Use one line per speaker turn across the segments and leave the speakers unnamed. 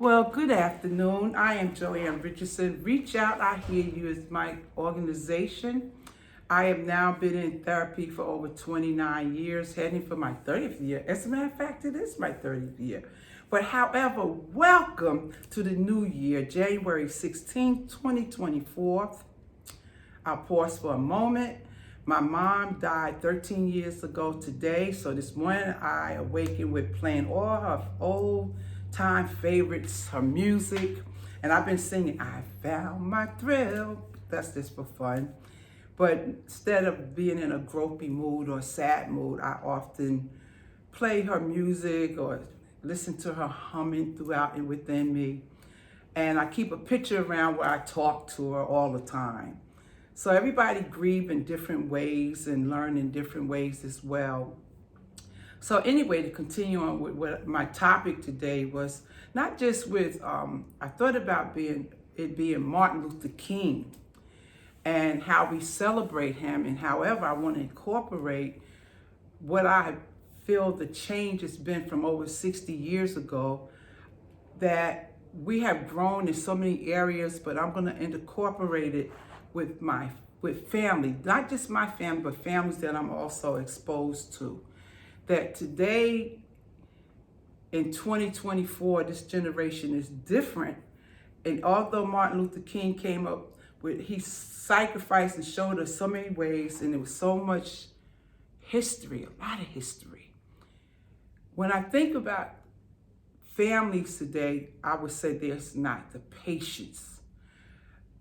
Well, good afternoon. I am Joanne Richardson. Reach Out, I Hear You is my organization. I have now been in therapy for over 29 years, heading for my 30th year. As a matter of fact, it is my 30th year. But however, welcome to the new year, January 16th, 2024. I'll pause for a moment. My mom died 13 years ago today, so this morning I awakened with playing all her old time favorites, her music, and I've been singing, I found my thrill. That's just for fun. But instead of being in a gropey mood or sad mood, I often play her music or listen to her humming throughout and within me. And I keep a picture around where I talk to her all the time. So everybody grieve in different ways and learn in different ways as well. So anyway, to continue on with what my topic today was, not just with, I thought about being Martin Luther King and how we celebrate him, and however I want to incorporate what I feel the change has been from over 60 years ago, that we have grown in so many areas, but I'm going to incorporate it with family, not just my family, but families that I'm also exposed to. That today in 2024, this generation is different. And although Martin Luther King came up with, he sacrificed and showed us so many ways, and there was so much history, a lot of history. When I think about families today, I would say there's not the patience.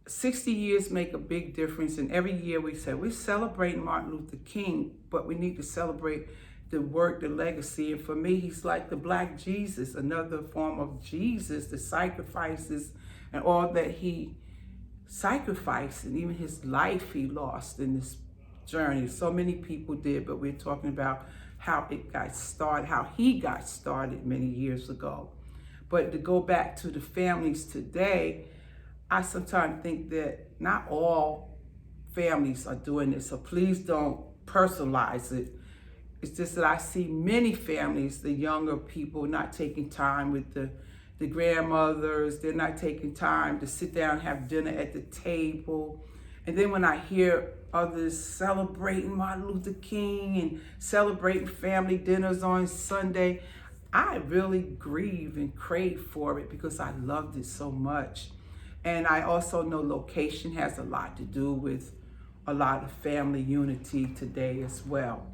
60 years make a big difference, and every year we say we're celebrating Martin Luther King, but we need to celebrate the work, the legacy. And for me, he's like the Black Jesus, another form of Jesus, the sacrifices and all that he sacrificed, and even his life he lost in this journey. So many people did, but we're talking about how it got started, how he got started many years ago. But to go back to the families today, I sometimes think that not all families are doing this, so please don't personalize it. It's just that I see many families, the younger people, not taking time with the grandmothers. They're not taking time to sit down and have dinner at the table. And then when I hear others celebrating Martin Luther King and celebrating family dinners on Sunday, I really grieve and crave for it because I loved it so much. And I also know location has a lot to do with a lot of family unity today as well.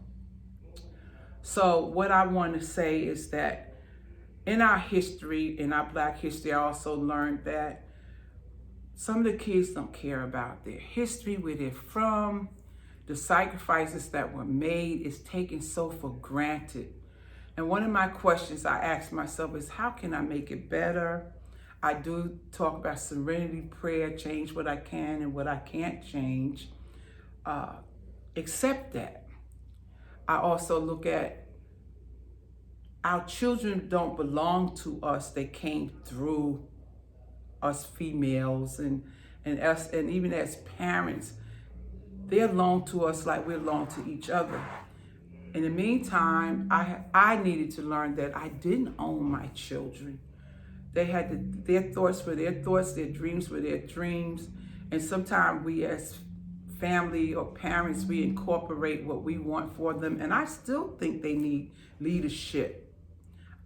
So what I want to say is that in our history, in our Black history, I also learned that some of the kids don't care about their history, where they're from. The sacrifices that were made is taken so for granted. And one of my questions I ask myself is, how can I make it better? I do talk about serenity prayer, change what I can and what I can't change. Accept that. I also look at our children don't belong to us. They came through us females and us, and even as parents, they belong to us like we belong to each other. In the meantime, I needed to learn that I didn't own my children. They had their thoughts were their thoughts, their dreams were their dreams. And sometimes we as family or parents, we incorporate what we want for them. And I still think they need leadership.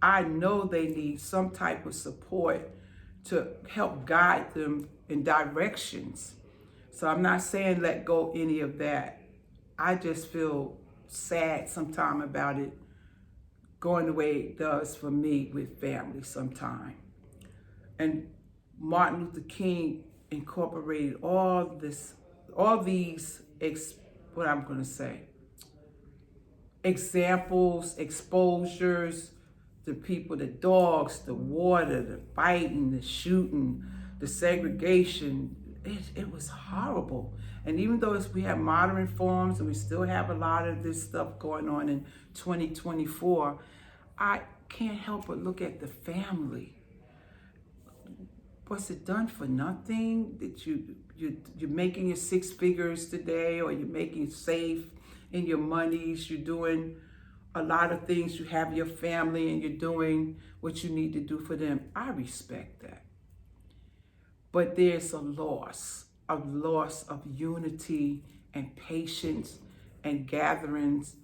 I know they need some type of support to help guide them in directions. So I'm not saying let go any of that. I just feel sad sometimes about it going the way it does for me with family sometimes. And Martin Luther King incorporated all these, what I'm going to say, examples, exposures, the people, the dogs, the water, the fighting, the shooting, the segregation. It was horrible. And even though we have modern forms and we still have a lot of this stuff going on in 2024, I can't help but look at the family. Was it done for nothing? That you're making your six figures today, or you're making safe in your monies, you're doing a lot of things, you have your family and you're doing what you need to do for them. I respect that. But there's a loss of unity and patience and gatherings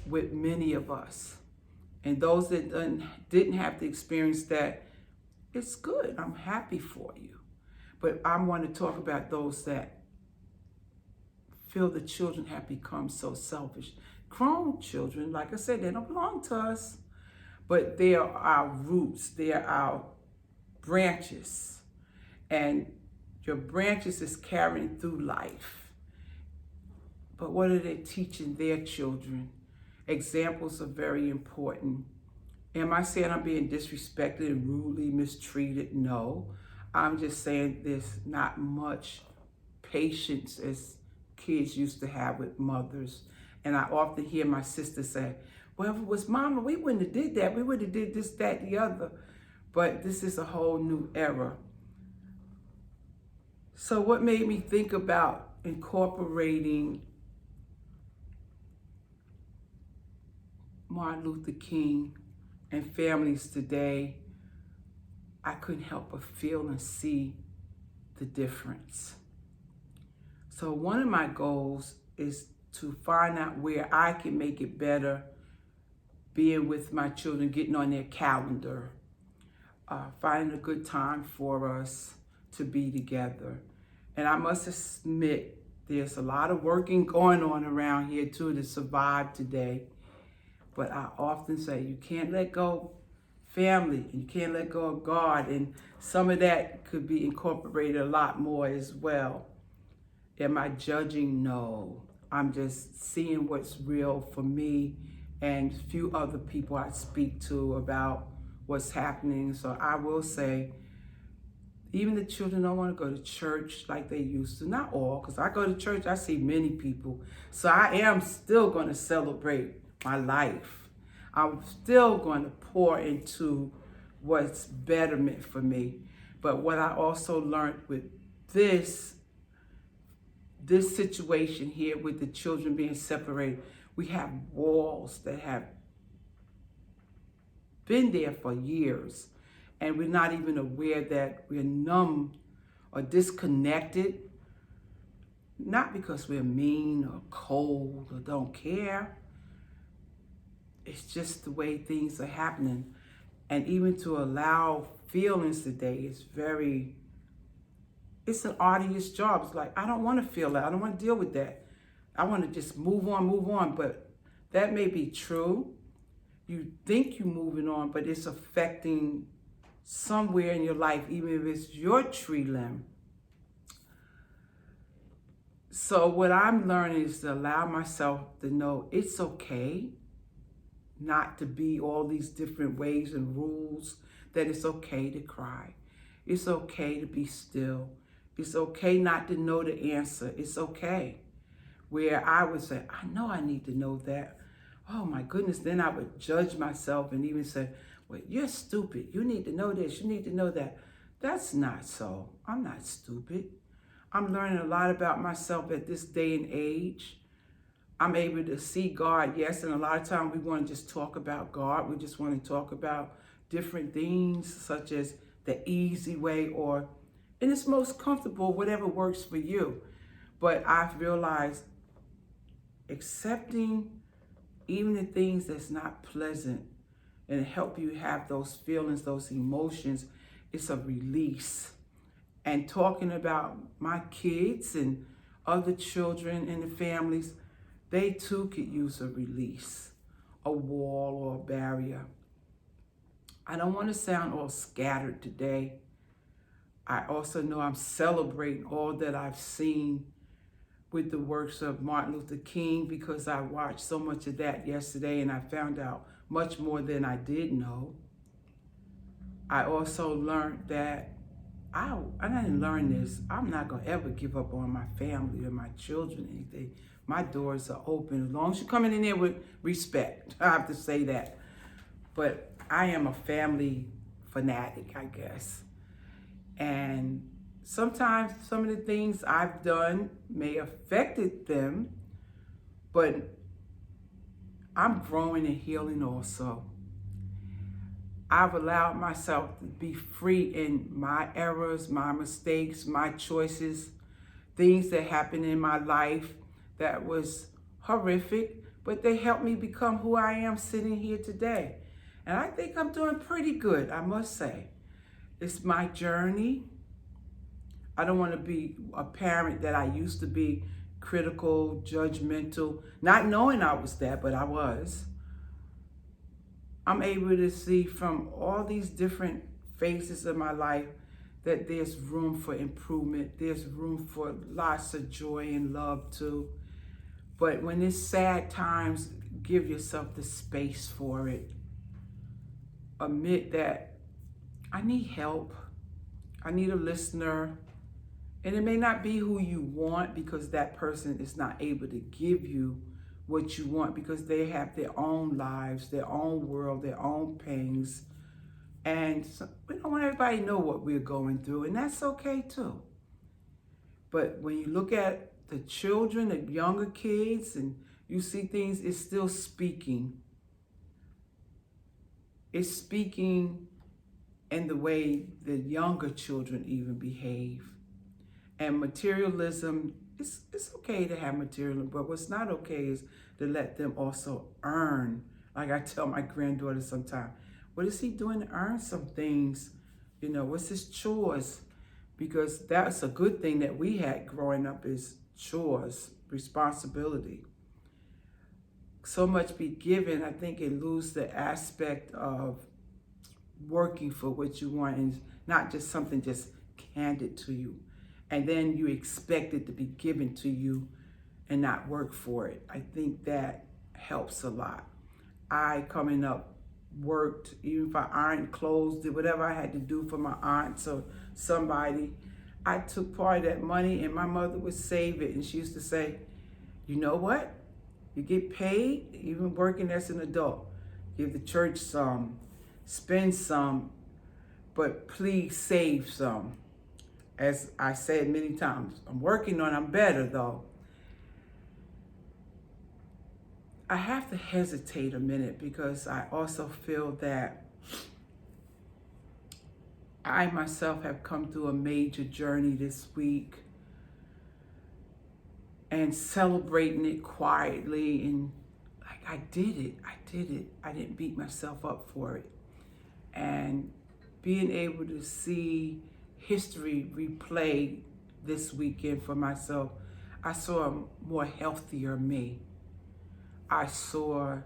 with many of us. And those that didn't have to experience that, it's good. I'm happy for you. But I want to talk about those that feel the children have become so selfish. Grown children, like I said, they don't belong to us, but they are our roots. They are our branches. And your branches is carrying through life. But what are they teaching their children? Examples are very important. Am I saying I'm being disrespected and rudely mistreated? No. I'm just saying there's not much patience as kids used to have with mothers. And I often hear my sister say, well, if it was mama, we wouldn't have did that. We would have did this, that, the other. But this is a whole new era. So what made me think about incorporating Martin Luther King and families today? I couldn't help but feel and see the difference. So one of my goals is to find out where I can make it better, being with my children, getting on their calendar, finding a good time for us to be together. And I must admit, there's a lot of working going on around here too to survive today. But I often say you can't let go family, and you can't let go of God, and some of that could be incorporated a lot more as well. Am I judging? No. I'm just seeing what's real for me and a few other people I speak to about what's happening. So I will say, even the children don't want to go to church like they used to. Not all, because I go to church, I see many people. So I am still going to celebrate my life. I'm still going to pour into what's betterment for me. But what I also learned with this situation here with the children being separated, we have walls that have been there for years, and we're not even aware that we're numb or disconnected, not because we're mean or cold or don't care. It's just the way things are happening. And even to allow feelings today is it's an arduous job. It's like, I don't want to feel that. I don't want to deal with that. I want to just move on. But that may be true. You think you're moving on, but it's affecting somewhere in your life, even if it's your tree limb. So what I'm learning is to allow myself to know it's okay not to be all these different ways and rules, that it's okay to cry. It's okay to be still. It's okay not to know the answer. It's okay. Where I would say, I know I need to know that. Oh my goodness, then I would judge myself and even say, well, you're stupid. You need to know this. You need to know that. That's not so. I'm not stupid. I'm learning a lot about myself at this day and age. I'm able to see God, yes, and a lot of times we want to just talk about God. We just want to talk about different things, such as the easy way or, and it's most comfortable, whatever works for you. But I've realized accepting even the things that's not pleasant and help you have those feelings, those emotions, it's a release. And talking about my kids and other children and the families, they too could use a release, a wall or a barrier. I don't want to sound all scattered today. I also know I'm celebrating all that I've seen with the works of Martin Luther King, because I watched so much of that yesterday and I found out much more than I did know. I also learned that I didn't learn this. I'm not going to ever give up on my family or my children or anything. My doors are open as long as you're coming in there with respect. I have to say that. But I am a family fanatic, I guess. And sometimes some of the things I've done may have affected them, but I'm growing and healing also. I've allowed myself to be free in my errors, my mistakes, my choices, things that happened in my life that was horrific, but they helped me become who I am sitting here today. And I think I'm doing pretty good, I must say. It's my journey. I don't want to be a parent that I used to be, critical, judgmental, not knowing I was that, but I was. I'm able to see from all these different phases of my life that there's room for improvement. There's room for lots of joy and love too. But when it's sad times, give yourself the space for it. Admit that I need help. I need a listener. And it may not be who you want because that person is not able to give you what you want because they have their own lives, their own world, their own pains. And so we don't want everybody to know what we're going through, and that's okay too. But when you look at the children, the younger kids, and you see things, it's still speaking. It's speaking in the way the younger children even behave. And materialism, it's okay to have materialism, but what's not okay is to let them also earn. Like I tell my granddaughter sometimes, what is he doing to earn some things? You know, what's his chores? Because that's a good thing that we had growing up is chores, responsibility. So much be given, I think it loses the aspect of working for what you want and not just something just handed to you. And then you expect it to be given to you and not work for it. I think that helps a lot. I, coming up, worked, even if I ironed clothes, did whatever I had to do for my aunts or somebody. I took part of that money and my mother would save it. And she used to say, you know what? You get paid, even working as an adult. Give the church some, spend some, but please save some. As I said many times, I'm working on, I'm better though. I have to hesitate a minute because I also feel that I myself have come through a major journey this week and celebrating it quietly and like I did it. I didn't beat myself up for it. And being able to see history replay this weekend for myself, I saw a more healthier me. I saw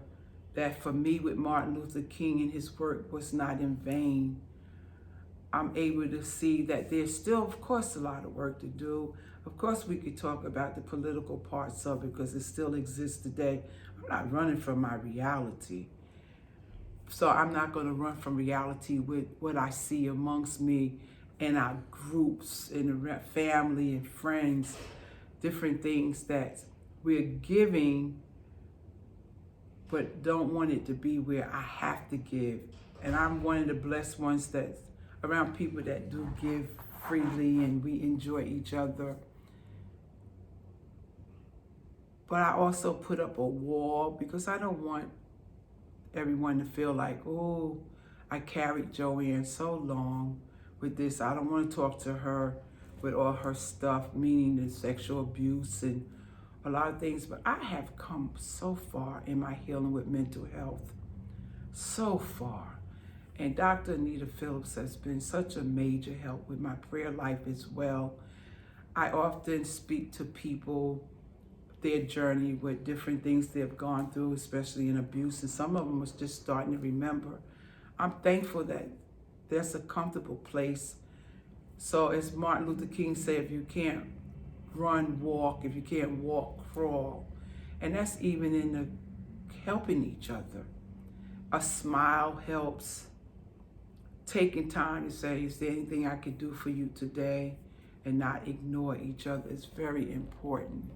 that for me with Martin Luther King and his work was not in vain. I'm able to see that there's still, of course, a lot of work to do. Of course, we could talk about the political parts of it because it still exists today. I'm not running from my reality. So I'm not going to run from reality with what I see amongst me and our groups and the family and friends, different things that we're giving but don't want it to be where I have to give. And I'm one of the blessed ones that's around people that do give freely and we enjoy each other. But I also put up a wall because I don't want everyone to feel like, oh, I carried Joanne so long with this. I don't want to talk to her with all her stuff, meaning the sexual abuse and a lot of things. But I have come so far in my healing with mental health, so far. And Dr. Anita Phillips has been such a major help with my prayer life as well. I often speak to people, their journey with different things they've gone through, especially in abuse, and some of them was just starting to remember. I'm thankful that there's a comfortable place. So as Martin Luther King said, if you can't run, walk. If you can't walk, crawl. And that's even in the helping each other. A smile helps. Taking time to say, is there anything I could do for you today? And not ignore each other is very important.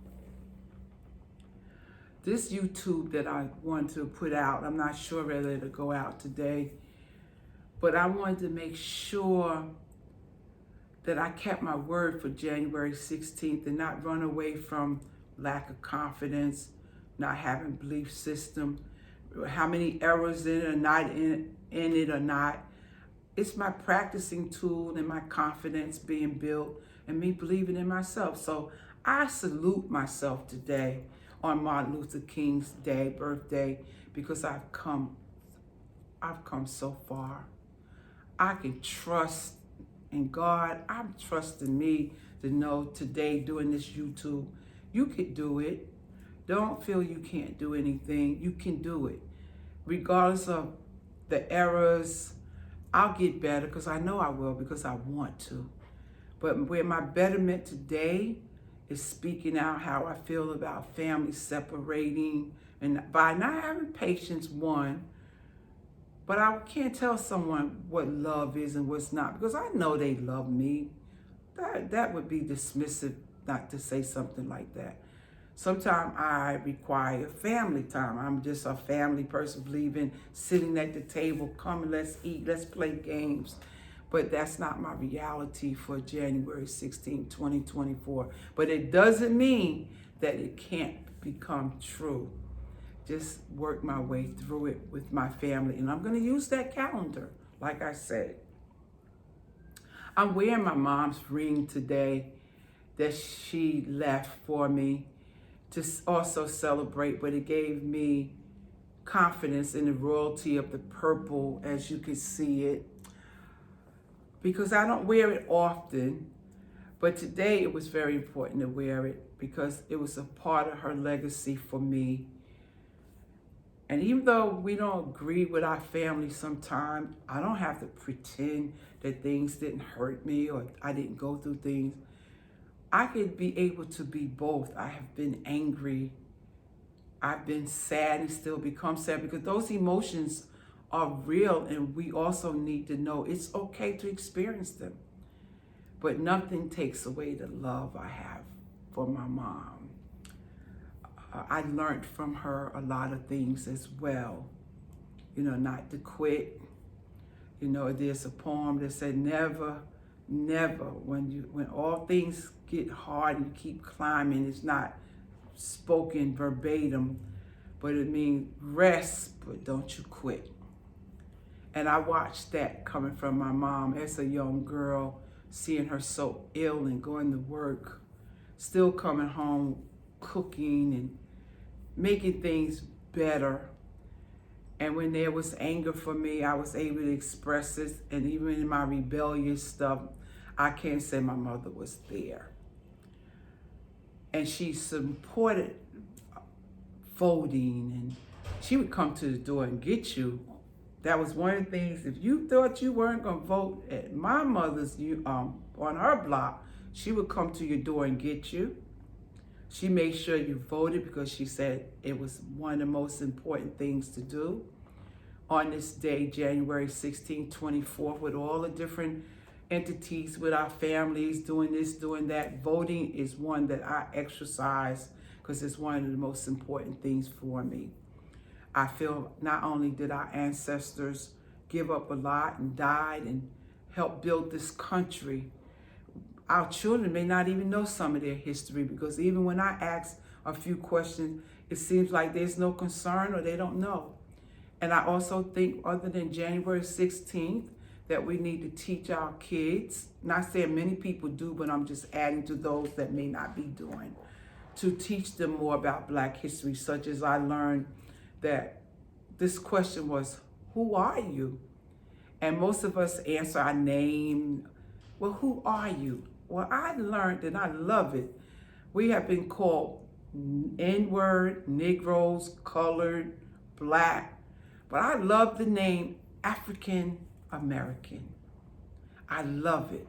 This YouTube that I want to put out, I'm not sure whether it'll go out today, but I wanted to make sure that I kept my word for January 16th and not run away from lack of confidence, not having belief system, how many errors in it or not in it or not. It's my practicing tool and my confidence being built and me believing in myself. So I salute myself today on Martin Luther King's day, birthday, because I've come so far. I can trust in God. I'm trusting me to know today doing this YouTube, you can do it. Don't feel you can't do anything. You can do it. Regardless of the errors, I'll get better because I know I will because I want to. But where my betterment today is speaking out how I feel about family separating and by not having patience, one, but I can't tell someone what love is and what's not because I know they love me. That would be dismissive not to say something like that. Sometimes I require family time. I'm just a family person, believing sitting at the table, come, let's eat, let's play games. But that's not my reality for January 16, 2024. But it doesn't mean that it can't become true. Just work my way through it with my family. And I'm going to use that calendar, like I said. I'm wearing my mom's ring today that she left for me to also celebrate, but it gave me confidence in the royalty of the purple, as you can see it, because I don't wear it often, but today it was very important to wear it because it was a part of her legacy for me. And even though we don't agree with our family sometimes, I don't have to pretend that things didn't hurt me or I didn't go through things. I could be able to be both. I have been angry. I've been sad and still become sad because those emotions are real and we also need to know it's okay to experience them. But nothing takes away the love I have for my mom. I learned from her a lot of things as well. Not to quit. There's a poem that said, never, when all things get hard and you keep climbing, it's not spoken verbatim, but it means rest, but don't you quit. And I watched that coming from my mom as a young girl, seeing her so ill and going to work, still coming home, cooking and making things better. And when there was anger for me, I was able to express it. And even in my rebellious stuff, I can't say my mother was there. And she supported voting, and she would come to the door and get you. That was one of the things, if you thought you weren't gonna vote at my mother's on her block, she would come to your door and get you. She made sure you voted because she said it was one of the most important things to do on this day, January 16, 24, with all the different entities, with our families, doing this, doing that. Voting is one that I exercise because it's one of the most important things for me. I feel not only did our ancestors give up a lot and died and help build this country, our children may not even know some of their history because even when I ask a few questions, it seems like there's no concern or they don't know. And I also think other than January 16th, that we need to teach our kids, not saying many people do, but I'm just adding to those that may not be doing, to teach them more about Black history, such as I learned that this question was, who are you? And most of us answer our name. Well, who are you? Well, I learned, and I love it. We have been called N-word, Negroes, colored, Black, but I love the name African American. I love it.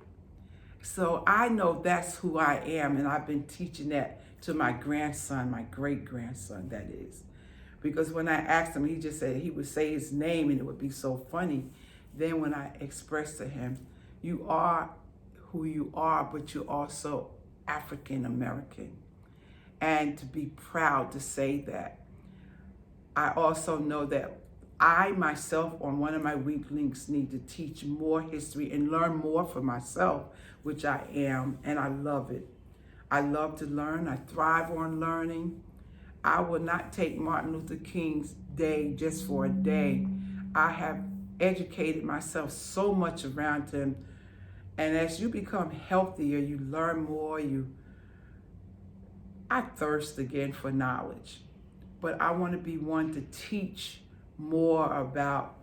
So I know that's who I am, and I've been teaching that to my grandson, my great-grandson, that is. Because when I asked him, he just said, he would say his name, and it would be so funny. Then when I expressed to him, you are who you are, but you're also African American. And to be proud to say that. I also know that I myself, on one of my weak links, need to teach more history and learn more for myself, which I am, and I love it. I love to learn. I thrive on learning. I will not take Martin Luther King's day just for a day. I have educated myself so much around him. And as you become healthier, you learn more, I thirst again for knowledge. But I want to be one to teach more about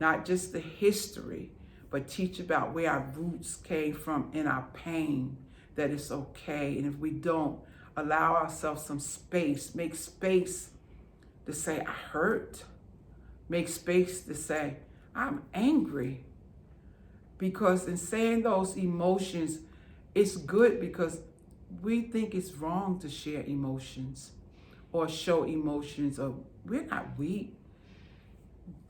not just the history, but teach about where our roots came from in our pain, that it's okay. And if we don't, allow ourselves some space, make space to say, I hurt. Make space to say, I'm angry. Because in saying those emotions, it's good because we think it's wrong to share emotions or show emotions, or we're not weak.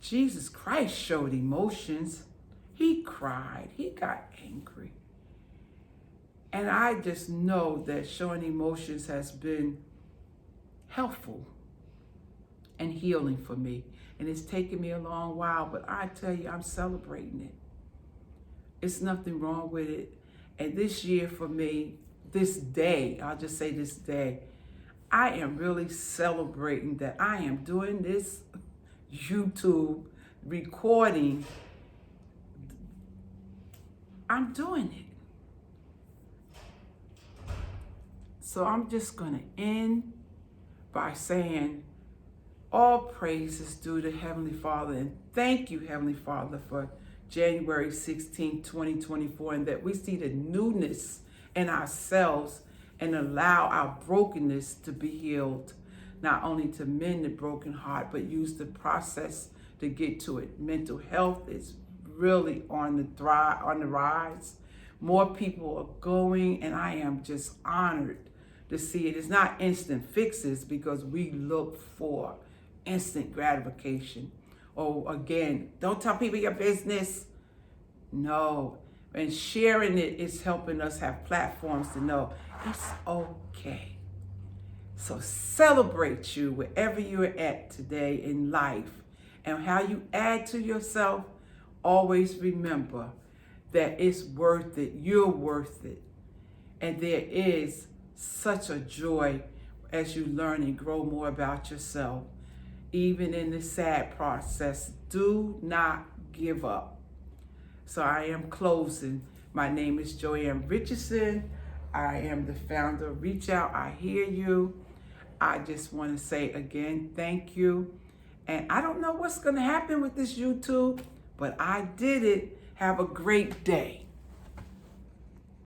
Jesus Christ showed emotions. He cried, he got angry. And I just know that showing emotions has been helpful and healing for me. And it's taken me a long while, but I tell you, I'm celebrating it. It's nothing wrong with it. And this year for me, this day, I'll just say this day, I am really celebrating that I am doing this YouTube recording. I'm doing it. So I'm just going to end by saying all praise is due to Heavenly Father. And thank you, Heavenly Father, for January 16, 2024, and that we see the newness in ourselves and allow our brokenness to be healed. Not only to mend the broken heart, but use the process to get to it. Mental health is really on the rise. More people are going, and I am just honored to see it. It's not instant fixes because we look for instant gratification. Oh, again, don't tell people your business. No. And sharing it is helping us have platforms to know it's okay. So celebrate you wherever you're at today in life, and how you add to yourself. Always remember that it's worth it. You're worth it. And there is such a joy as you learn and grow more about yourself. Even in the sad process, do not give up. So I am closing. My name is Joanne Richardson. I am the founder of Reach Out, I Hear You. I just want to say again, thank you. And I don't know what's going to happen with this YouTube, but I did it. Have a great day.